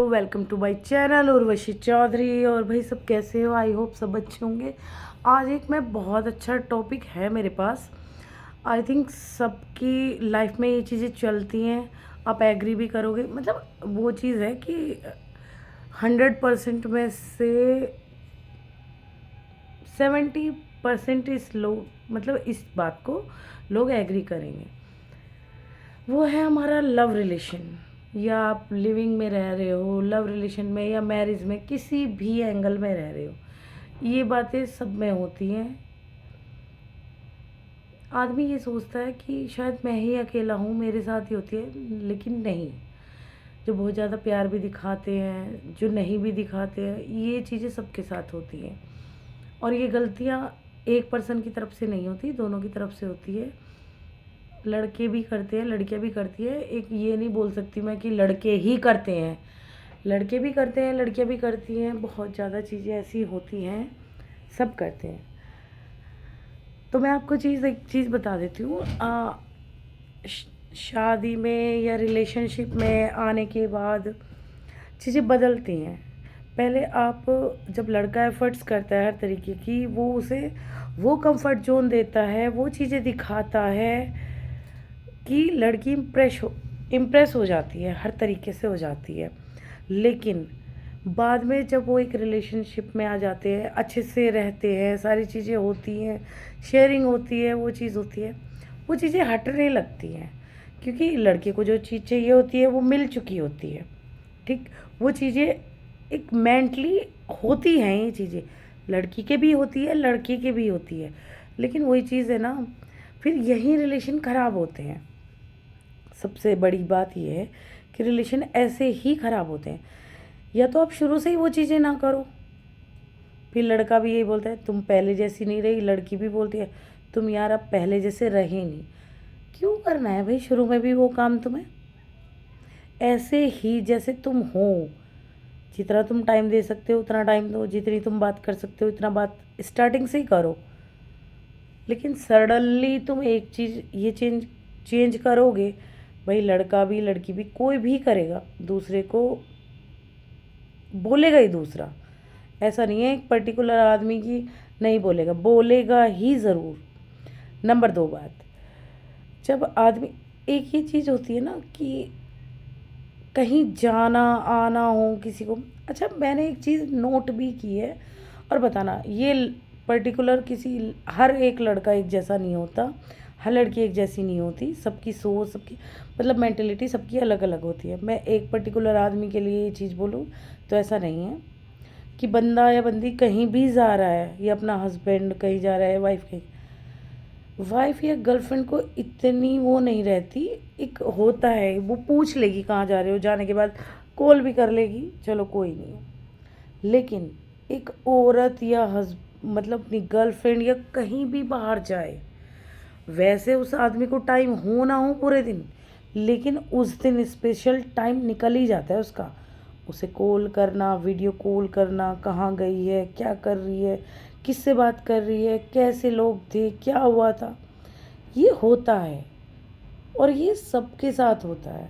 Welcome to my channel Urvashi Chaudhary. और भाई सब कैसे हो? आई होप सब अच्छे होंगे। आज एक मैं बहुत अच्छा टॉपिक है मेरे पास। आई थिंक सबकी लाइफ में ये चीज़ें चलती हैं, आप एग्री भी करोगे। मतलब वो चीज़ है कि 100% में से 70% इस लोग मतलब इस बात को लोग एग्री करेंगे। वो है हमारा लव रिलेशन, या आप लिविंग में रह रहे हो, लव रिलेशन में या मैरिज में, किसी भी एंगल में रह रहे हो, ये बातें सब में होती हैं। आदमी ये सोचता है कि शायद मैं ही अकेला हूँ, मेरे साथ ही होती है, लेकिन नहीं। जो बहुत ज़्यादा प्यार भी दिखाते हैं, जो नहीं भी दिखाते हैं, ये चीज़ें सबके साथ होती हैं। और ये गलतियाँ एक पर्सन की तरफ से नहीं होती, दोनों की तरफ से होती है। लड़के भी करते हैं, लड़कियां भी करती है। एक ये नहीं बोल सकती मैं कि लड़के ही करते हैं, लड़के भी करते हैं, लड़कियां भी करती हैं। बहुत ज़्यादा चीज़ें ऐसी होती हैं, सब करते हैं। तो मैं आपको एक चीज़ बता देती हूँ। शादी में या रिलेशनशिप में आने के बाद चीज़ें बदलती हैं। पहले आप, जब लड़का एफर्ट्स करता है हर तरीके की, वो उसे वो कंफर्ट जोन देता है, वो चीज़ें दिखाता है कि लड़की इम्प्रेस हो जाती है, हर तरीके से हो जाती है। लेकिन बाद में जब वो एक रिलेशनशिप में आ जाते हैं, अच्छे से रहते हैं, सारी चीज़ें होती हैं, शेयरिंग होती है, वो चीज़ होती है, वो चीज़ें हटने लगती हैं। क्योंकि लड़के को जो चीज़ चाहिए होती है वो मिल चुकी होती है। ठीक, वो चीज़ें एक मेंटली होती हैं, ये चीज़ें लड़की के भी होती है, लड़के के भी होती है। लेकिन वही चीज़ है ना, फिर यही रिलेशन ख़राब होते हैं। सबसे बड़ी बात यह है कि रिलेशन ऐसे ही ख़राब होते हैं, या तो आप शुरू से ही वो चीज़ें ना करो। फिर लड़का भी यही बोलता है तुम पहले जैसी नहीं रही, लड़की भी बोलती है तुम यार अब पहले जैसे रहे नहीं। क्यों करना है भाई शुरू में भी वो काम तुम्हें? ऐसे ही जैसे तुम हो, जितना तुम टाइम दे सकते हो उतना टाइम दो, जितनी तुम बात कर सकते हो इतना बात स्टार्टिंग से ही करो। लेकिन सडनली तुम एक चीज़ ये चेंज करोगे, भाई लड़का भी लड़की भी कोई भी करेगा, दूसरे को बोलेगा ही दूसरा। ऐसा नहीं है एक पर्टिकुलर आदमी की नहीं बोलेगा, बोलेगा ही ज़रूर। नंबर 2 बात, जब आदमी, एक ये चीज़ होती है ना कि कहीं जाना आना हो किसी को। अच्छा, मैंने एक चीज़ नोट भी की है, और बताना, ये पर्टिकुलर किसी, हर एक लड़का एक जैसा नहीं होता, हर लड़की एक जैसी नहीं होती। सबकी सोच, सबकी मतलब मेंटेलिटी सबकी अलग अलग होती है। मैं एक पर्टिकुलर आदमी के लिए ये चीज़ बोलूँ तो ऐसा नहीं है कि बंदा या बंदी कहीं भी जा रहा है, या अपना हस्बैंड कहीं जा रहा है, वाइफ या गर्लफ्रेंड को इतनी वो नहीं रहती। एक होता है, वो पूछ लेगी कहाँ जा रहे हो, जाने के बाद कॉल भी कर लेगी, चलो कोई नहीं। लेकिन एक औरत या मतलब अपनी गर्लफ्रेंड या कहीं भी बाहर जाए, वैसे उस आदमी को टाइम हो ना हो पूरे दिन, लेकिन उस दिन स्पेशल टाइम निकल ही जाता है उसका। उसे कॉल करना, वीडियो कॉल करना, कहाँ गई है, क्या कर रही है, किससे बात कर रही है, कैसे लोग थे, क्या हुआ था, ये होता है। और ये सबके साथ होता है।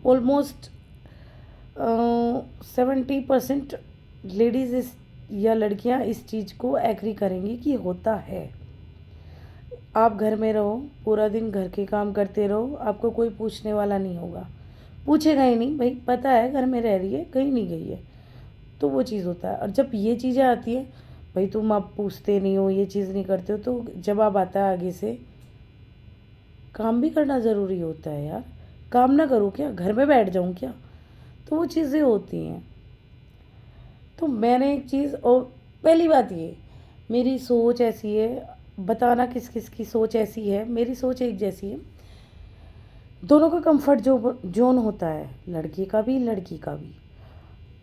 ऑलमोस्ट 70% लेडीज़ इस या लड़कियां इस चीज़ को एग्री करेंगी कि होता है। आप घर में रहो, पूरा दिन घर के काम करते रहो, आपको कोई पूछने वाला नहीं होगा, पूछेगा ही नहीं, भाई पता है घर में रह रही है, कहीं नहीं गई है। तो वो चीज़ होता है। और जब ये चीज़ें आती हैं, भाई तुम आप पूछते नहीं हो, ये चीज़ नहीं करते हो, तो जवाब आता है आगे से, काम भी करना ज़रूरी होता है यार, काम ना करूँ क्या, घर में बैठ जाऊँ क्या? तो वो चीज़ें होती हैं। तो मैंने एक चीज़, और पहली बात ये, मेरी सोच ऐसी है, बताना किस किस की सोच ऐसी है, मेरी सोच एक जैसी है। दोनों का कंफर्ट जोन होता है, लड़के का भी लड़की का भी।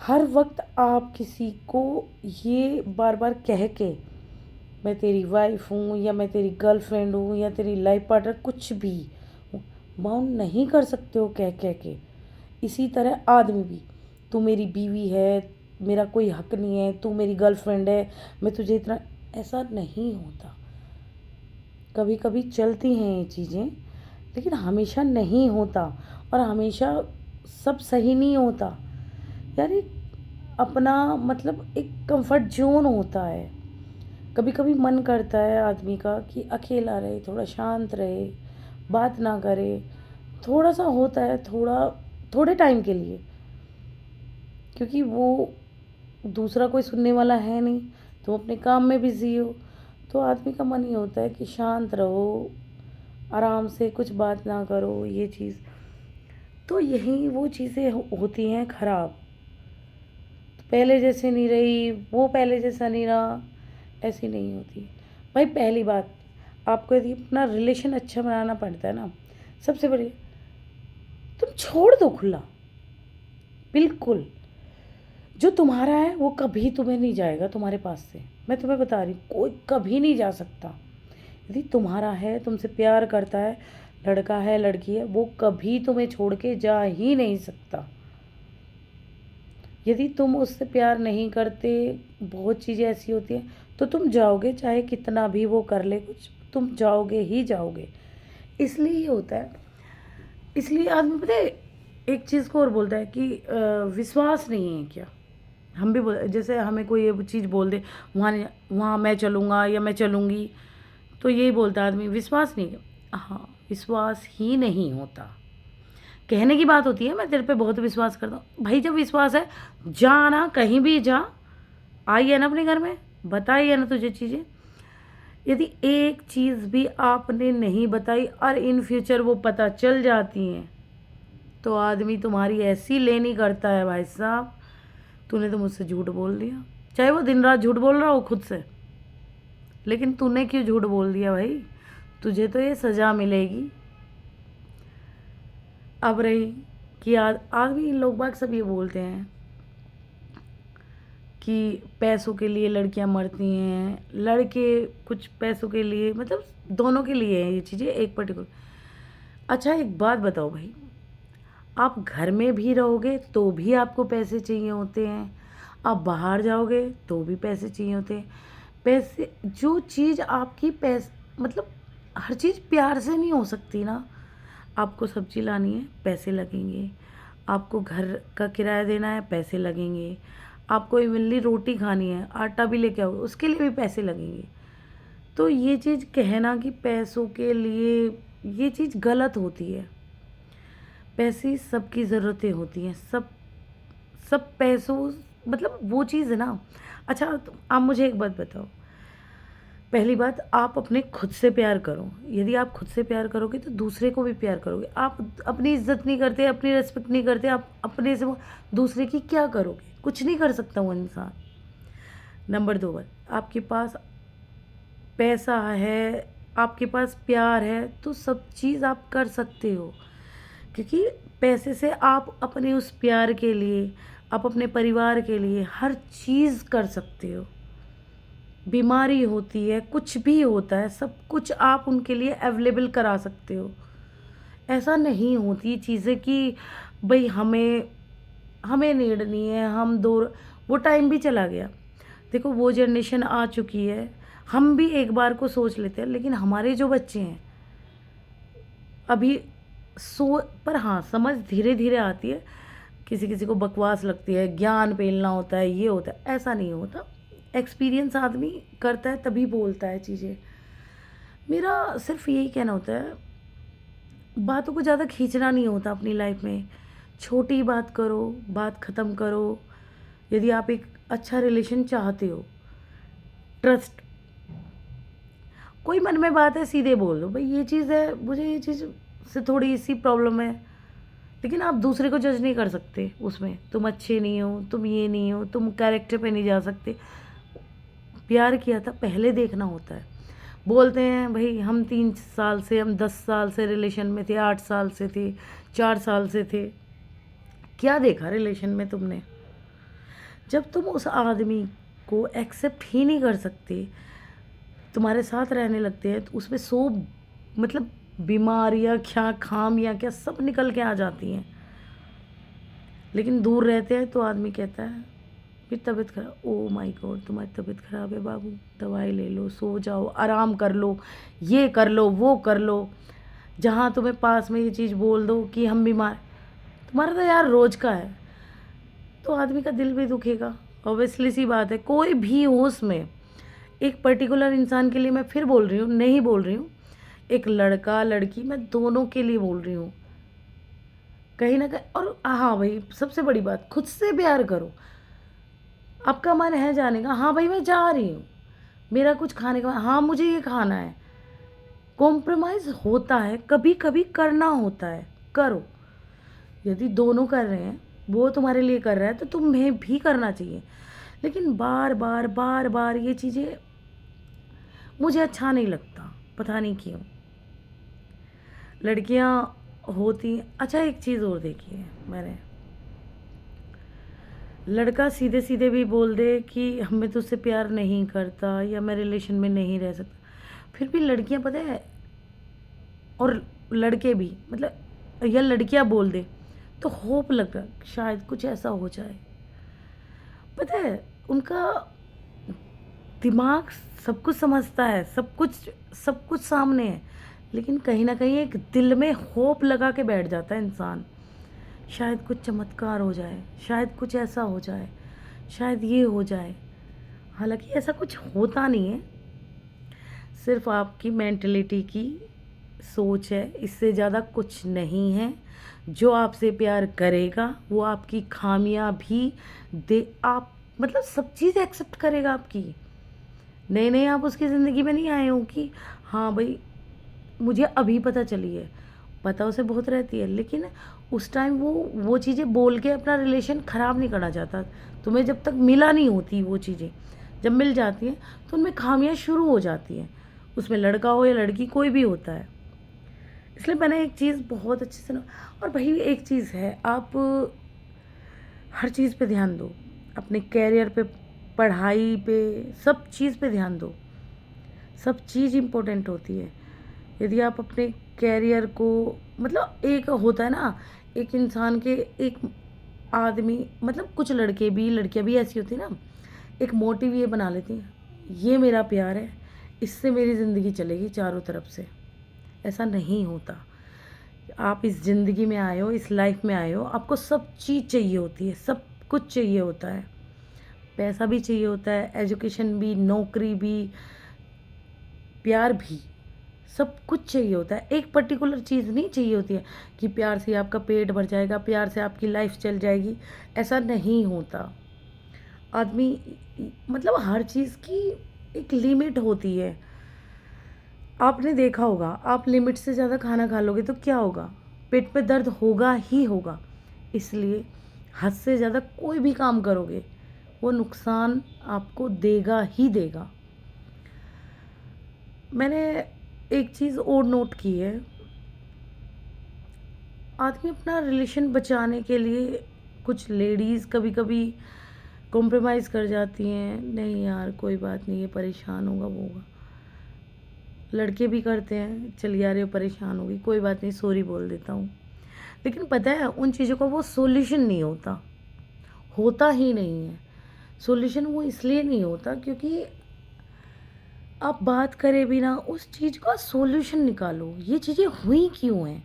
हर वक्त आप किसी को ये बार बार कह के मैं तेरी वाइफ हूँ, या मैं तेरी गर्लफ्रेंड हूँ, या तेरी लाइफ पार्टनर, कुछ भी बाउंड नहीं कर सकते हो कह कह के। इसी तरह आदमी भी, तू मेरी बीवी है, मेरा कोई हक नहीं है, तू मेरी गर्लफ्रेंड है, मैं तुझे इतना, ऐसा नहीं होता। कभी कभी चलती हैं ये चीज़ें, लेकिन हमेशा नहीं होता। और हमेशा सब सही नहीं होता। यार एक अपना मतलब एक कंफर्ट जोन होता है। कभी कभी मन करता है आदमी का कि अकेला रहे, थोड़ा शांत रहे, बात ना करे, थोड़ा सा होता है, थोड़े टाइम के लिए, क्योंकि वो दूसरा कोई सुनने वाला है नहीं, तो अपने काम में बिजी हो, तो आदमी का मन ये होता है कि शांत रहो, आराम से कुछ बात ना करो, ये चीज़। तो यही वो चीज़ें होती हैं ख़राब। पहले जैसे नहीं रही, वो पहले जैसा नहीं रहा, ऐसी नहीं होती। भाई पहली बात, आपको यदि अपना रिलेशन अच्छा बनाना पड़ता है ना, सबसे बड़ी, तुम छोड़ दो खुला, बिल्कुल। जो तुम्हारा है वो कभी तुम्हें नहीं जाएगा तुम्हारे पास से, मैं तुम्हें बता रही हूँ, कोई कभी नहीं जा सकता। यदि तुम्हारा है, तुमसे प्यार करता है, लड़का है लड़की है, वो कभी तुम्हें छोड़ के जा ही नहीं सकता। यदि तुम उससे प्यार नहीं करते, बहुत चीज़ें ऐसी होती हैं, तो तुम जाओगे, चाहे कितना भी वो कर ले कुछ, तुम जाओगे ही जाओगे। इसलिए ये होता है। इसलिए आदमी पता है एक चीज़ को और बोलता है कि विश्वास नहीं है क्या। हम भी बोल, जैसे हमें कोई ये चीज़ बोल दे, वहाँ मैं चलूँगा या मैं चलूँगी, तो यही बोलता है आदमी, विश्वास नहीं है। हाँ, विश्वास ही नहीं होता। कहने की बात होती है मैं तेरे पे बहुत विश्वास करता हूँ, भाई जब विश्वास है, जा ना, कहीं भी जा, आई है ना अपने घर में, बताई है ना तुझे चीज़ें। यदि एक चीज़ भी आपने नहीं बताई और इन फ्यूचर वो पता चल जाती हैं, तो आदमी तुम्हारी ऐसी लेनी करता है भाई साहब, तूने तो मुझसे झूठ बोल दिया। चाहे वो दिन रात झूठ बोल रहा हो खुद से, लेकिन तूने क्यों झूठ बोल दिया भाई, तुझे तो ये सज़ा मिलेगी। अब रही कि आदमी, लोग बाग सब ये बोलते हैं कि पैसों के लिए लड़कियां मरती हैं, लड़के कुछ पैसों के लिए, मतलब दोनों के लिए है ये चीज़ें, एक पर्टिकुलर। अच्छा एक बात बताओ भाई, आप घर में भी रहोगे तो भी आपको पैसे चाहिए होते हैं, आप बाहर जाओगे तो भी पैसे चाहिए होते हैं। पैसे, जो चीज़ आपकी मतलब हर चीज़ प्यार से नहीं हो सकती ना। आपको सब्जी लानी है, पैसे लगेंगे, आपको घर का किराया देना है, पैसे लगेंगे, आपको इवनली रोटी खानी है, आटा भी लेके आओगे, उसके लिए भी पैसे लगेंगे। तो ये चीज़ कहना कि पैसों के लिए, ये चीज़ गलत होती है। पैसे सबकी ज़रूरतें होती हैं, सब सब पैसों, मतलब वो चीज़ है ना। अच्छा तो आप मुझे एक बात बताओ, पहली बात, आप अपने खुद से प्यार करो। यदि आप खुद से प्यार करोगे तो दूसरे को भी प्यार करोगे। आप अपनी इज्जत नहीं करते, अपनी रिस्पेक्ट नहीं करते, आप अपने से दूसरे की क्या करोगे, कुछ नहीं कर सकता वो इंसान। नंबर 2 बात, आपके पास पैसा है, आपके पास प्यार है, तो सब चीज़ आप कर सकते हो, क्योंकि पैसे से आप अपने उस प्यार के लिए, आप अपने परिवार के लिए हर चीज़ कर सकते हो। बीमारी होती है, कुछ भी होता है, सब कुछ आप उनके लिए अवेलेबल करा सकते हो। ऐसा नहीं होती चीज़ें कि भाई हमें हमें नीड नहीं है, हम दूर, वो टाइम भी चला गया। देखो वो जनरेशन आ चुकी है, हम भी एक बार को सोच लेते हैं, लेकिन हमारे जो बच्चे हैं अभी पर हाँ, समझ धीरे धीरे आती है। किसी किसी को बकवास लगती है, ज्ञान पेलना होता है, ये होता है, ऐसा नहीं होता। एक्सपीरियंस आदमी करता है तभी बोलता है चीज़ें। मेरा सिर्फ यही कहना होता है, बातों को ज़्यादा खींचना नहीं होता अपनी लाइफ में। छोटी बात करो, बात ख़त्म करो। यदि आप एक अच्छा रिलेशन चाहते हो, ट्रस्ट, कोई मन में बात है सीधे बोल दो, भाई ये चीज़ है, मुझे ये चीज़ से थोड़ी सी प्रॉब्लम है। लेकिन आप दूसरे को जज नहीं कर सकते उसमें, तुम अच्छे नहीं हो, तुम ये नहीं हो, तुम कैरेक्टर पे नहीं जा सकते। प्यार किया था पहले देखना होता है। बोलते हैं भाई हम 3 साल से, हम 10 साल से रिलेशन में थे, 8 साल से थे, 4 साल से थे, क्या देखा रिलेशन में तुमने। जब तुम उस आदमी को एक्सेप्ट ही नहीं कर सकते, तुम्हारे साथ रहने लगते हैं, तो उसमें सो मतलब बीमारियाँ क्या, खामियाँ क्या, सब निकल के आ जाती हैं। लेकिन दूर रहते हैं तो आदमी कहता है फिर तबीयत खराब, ओ माय गॉड तुम्हारी तबीयत खराब है बाबू, दवाई ले लो, सो जाओ, आराम कर लो, ये कर लो, वो कर लो। जहाँ तुम्हें पास में ये चीज़ बोल दो कि हम बीमार, तुम्हारा तो यार रोज़ का है। तो आदमी का दिल भी दुखेगा। ऑब्वियसली सी बात है, कोई भी हो उसमें, एक पर्टिकुलर इंसान के लिए मैं फिर बोल रही हूँ, नहीं बोल रही हूँ, एक लड़का लड़की मैं दोनों के लिए बोल रही हूँ कहीं ना कहीं। और हाँ भाई, सबसे बड़ी बात, खुद से प्यार करो। आपका मन है जाने का, हाँ भाई मैं जा रही हूँ, मेरा कुछ खाने का, हाँ मुझे ये खाना है, कॉम्प्रोमाइज़ होता है, कभी कभी करना होता है, करो। यदि दोनों कर रहे हैं, वो तुम्हारे लिए कर रहा है तो तुम्हें भी करना चाहिए। लेकिन बार बार बार बार ये चीज़ें मुझे अच्छा नहीं लगता, पता नहीं क्यों। लड़कियां होती, अच्छा एक चीज़ और देखी है मैंने, लड़का सीधे सीधे भी बोल दे कि हमें तुझसे प्यार नहीं करता या मैं रिलेशन में नहीं रह सकता, फिर भी लड़कियां पता है, और लड़के भी, मतलब या लड़कियां बोल दे तो होप लगा शायद कुछ ऐसा हो जाए। पता है, उनका दिमाग सब कुछ समझता है, सब कुछ सामने है, लेकिन कहीं ना कहीं एक दिल में होप लगा के बैठ जाता है इंसान, शायद कुछ चमत्कार हो जाए, शायद कुछ ऐसा हो जाए, शायद ये हो जाए। हालांकि ऐसा कुछ होता नहीं है, सिर्फ आपकी मेंटलिटी की सोच है, इससे ज़्यादा कुछ नहीं है। जो आपसे प्यार करेगा वो आपकी खामियां भी दे, आप मतलब सब चीज़ एक्सेप्ट करेगा आपकी। नहीं नहीं, आप उसकी ज़िंदगी में नहीं आए हो कि हाँ भाई मुझे अभी पता चली है, पता उसे बहुत रहती है, लेकिन उस टाइम वो चीज़ें बोल के अपना रिलेशन ख़राब नहीं करना चाहता। तुम्हें जब तक मिला नहीं होती वो चीज़ें, जब मिल जाती हैं तो उनमें खामियां शुरू हो जाती हैं, उसमें लड़का हो या लड़की कोई भी होता है। इसलिए मैंने एक चीज़ बहुत अच्छे से ना, और भाई एक चीज़ है, आप हर चीज़ पे ध्यान दो, अपने कैरियर पे, पढ़ाई पे, सब चीज़ पे ध्यान दो, सब चीज़ इम्पोर्टेंट होती है। यदि आप अपने कैरियर को, मतलब एक होता है ना, एक इंसान के, एक आदमी, मतलब कुछ लड़के भी लड़कियां भी ऐसी होती है ना, एक मोटिव ये बना लेती हैं, ये मेरा प्यार है, इससे मेरी ज़िंदगी चलेगी चारों तरफ से। ऐसा नहीं होता। आप इस ज़िंदगी में आए हो, इस लाइफ में आए हो, आपको सब चीज़ चाहिए होती है, सब कुछ चाहिए होता है, पैसा भी चाहिए होता है, एजुकेशन भी, नौकरी भी, प्यार भी, सब कुछ चाहिए होता है। एक पर्टिकुलर चीज़ नहीं चाहिए होती है कि प्यार से आपका पेट भर जाएगा, प्यार से आपकी लाइफ चल जाएगी, ऐसा नहीं होता। आदमी, मतलब हर चीज़ की एक लिमिट होती है। आपने देखा होगा, आप लिमिट से ज़्यादा खाना खा लोगे तो क्या होगा, पेट में दर्द होगा ही होगा। इसलिए हद से ज़्यादा कोई भी काम करोगे वो नुकसान आपको देगा ही देगा। मैंने एक चीज़ और नोट की है, आदमी अपना रिलेशन बचाने के लिए, कुछ लेडीज़ कभी कभी कॉम्प्रोमाइज़ कर जाती हैं, नहीं यार कोई बात नहीं, ये परेशान होगा वो होगा। लड़के भी करते हैं, चल यार ये परेशान होगी, कोई बात नहीं, सॉरी बोल देता हूँ। लेकिन पता है उन चीज़ों का वो सॉल्यूशन नहीं होता, होता ही नहीं है। सॉल्यूशन वो इसलिए नहीं होता क्योंकि आप बात करें बिना उस चीज़ का सॉल्यूशन निकालो, ये चीज़ें हुई क्यों हैं।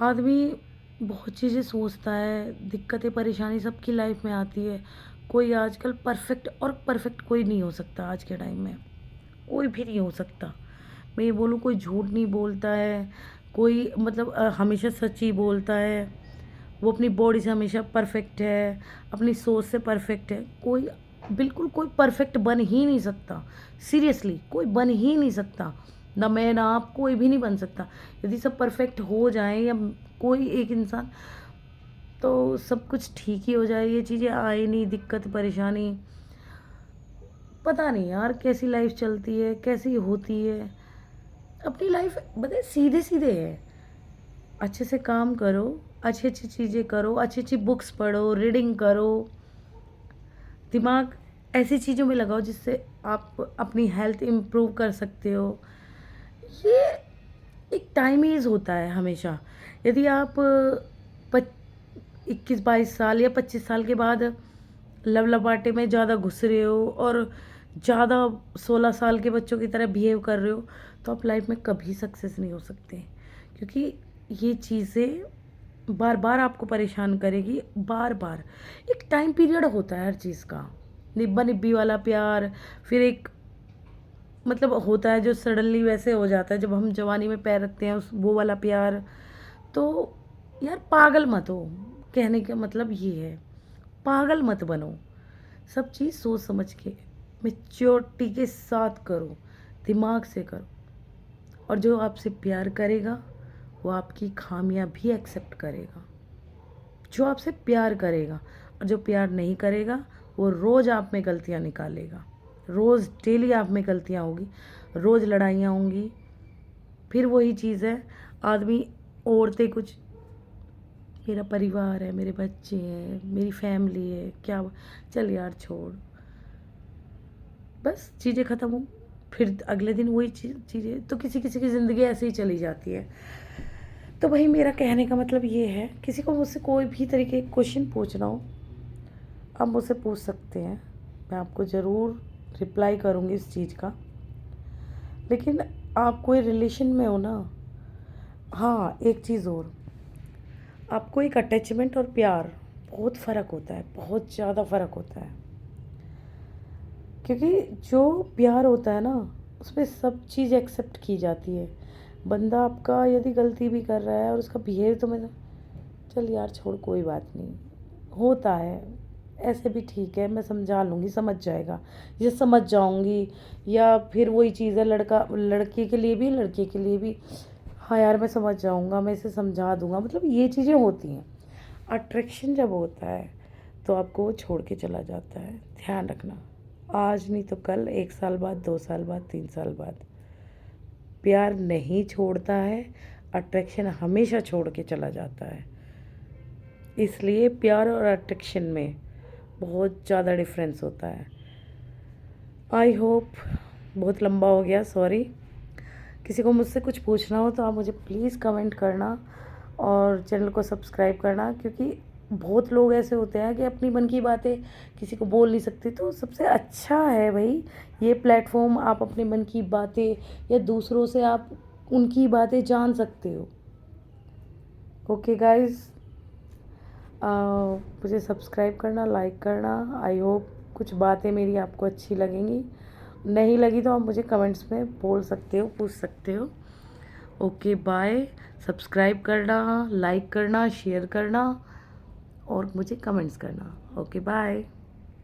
आदमी बहुत चीज़ें सोचता है, दिक्कतें परेशानी सबकी लाइफ में आती है। कोई आजकल परफेक्ट, और परफेक्ट कोई नहीं हो सकता आज के टाइम में, कोई भी नहीं हो सकता। मैं ये बोलूँ, कोई झूठ नहीं बोलता है, कोई मतलब हमेशा सच ही बोलता है, वो अपनी बॉडी से हमेशा परफेक्ट है, अपनी सोच से परफेक्ट है। कोई, बिल्कुल कोई परफेक्ट बन ही नहीं सकता, सीरियसली कोई बन ही नहीं सकता, ना मैं ना आप, कोई भी नहीं बन सकता। यदि सब परफेक्ट हो जाए या कोई एक इंसान, तो सब कुछ ठीक ही हो जाए, ये चीज़ें आए नहीं, दिक्कत परेशानी, पता नहीं यार कैसी लाइफ चलती है, कैसी होती है। अपनी लाइफ बताए सीधे सीधे है, अच्छे से काम करो, अच्छी अच्छी चीज़ें करो, अच्छी अच्छी बुक्स पढ़ो, रीडिंग करो, दिमाग ऐसी चीज़ों में लगाओ जिससे आप अपनी हेल्थ इम्प्रूव कर सकते हो। ये एक टाइम एज होता है हमेशा। यदि आप 21-22 साल या 25 साल के बाद लव लपाटे में ज़्यादा घुस रहे हो और ज़्यादा 16 साल के बच्चों की तरह बिहेव कर रहे हो, तो आप लाइफ में कभी सक्सेस नहीं हो सकते, क्योंकि ये चीज़ें बार बार आपको परेशान करेगी, बार बार। एक टाइम पीरियड होता है हर चीज़ का, निब्बा निब्बी वाला प्यार, फिर एक मतलब होता है जो सडनली वैसे हो जाता है जब हम जवानी में पैर रखते हैं, उस वो वाला प्यार। तो यार पागल मत हो, कहने का मतलब ये है, पागल मत बनो। सब चीज़ सोच समझ के मेच्योरिटी के साथ करो, दिमाग से करो। और जो आपसे प्यार करेगा वो आपकी खामियां भी एक्सेप्ट करेगा। जो आपसे प्यार करेगा, और जो प्यार नहीं करेगा वो रोज़ आप में गलतियां निकालेगा। रोज़ डेली आप में गलतियां होगी, रोज़ लड़ाइयाँ होंगी। फिर वही चीज़ है, आदमी औरतें कुछ, मेरा परिवार है, मेरे बच्चे हैं, मेरी फैमिली है, क्या चल यार छोड़, बस चीज़ें ख़त्म हो। फिर अगले दिन वही चीज़ें, तो किसी किसी की ज़िंदगी ऐसे ही चली जाती है। तो भाई मेरा कहने का मतलब ये है, किसी को मुझसे कोई भी तरीके का क्वेश्चन पूछना हो आप मुझसे पूछ सकते हैं, मैं आपको ज़रूर रिप्लाई करूँगी इस चीज़ का। लेकिन आप कोई रिलेशन में हो ना, हाँ एक चीज़ और, आपको एक अटैचमेंट और प्यार बहुत फ़र्क होता है, बहुत ज़्यादा फ़र्क होता है। क्योंकि जो प्यार होता है ना उसमें सब चीज़ एक्सेप्ट की जाती है। बंदा आपका यदि गलती भी कर रहा है और उसका बिहेव, तो मैं चल यार छोड़ कोई बात नहीं, होता है ऐसे भी, ठीक है मैं समझा लूँगी, समझ जाएगा, ये समझ जाऊँगी। या फिर वही चीज़ है, लड़का लड़के के लिए भी लड़के के लिए भी, हाँ यार मैं समझ जाऊँगा, मैं इसे समझा दूँगा, मतलब ये चीज़ें होती हैं। अट्रैक्शन जब होता है तो आपको वो छोड़ के चला जाता है, ध्यान रखना। आज नहीं तो कल, 1 साल बाद, 2 साल बाद, 3 साल बाद, प्यार नहीं छोड़ता है, अट्रैक्शन हमेशा छोड़ के चला जाता है। इसलिए प्यार और अट्रैक्शन में बहुत ज़्यादा डिफरेंस होता है। आई होप, बहुत लंबा हो गया, सॉरी। किसी को मुझसे कुछ पूछना हो तो आप मुझे प्लीज़ कमेंट करना और चैनल को सब्सक्राइब करना, क्योंकि बहुत लोग ऐसे होते हैं कि अपनी मन की बातें किसी को बोल नहीं सकते। तो सबसे अच्छा है भाई ये प्लेटफॉर्म, आप अपने मन की बातें या दूसरों से आप उनकी बातें जान सकते हो। ओके गाइस, मुझे सब्सक्राइब करना, लाइक करना। आई होप कुछ बातें मेरी आपको अच्छी लगेंगी, नहीं लगी तो आप मुझे कमेंट्स में बोल सकते हो, पूछ सकते हो। Okay bye. सब्सक्राइब करना, लाइक करना, शेयर करना और मुझे कमेंट्स करना। Okay bye.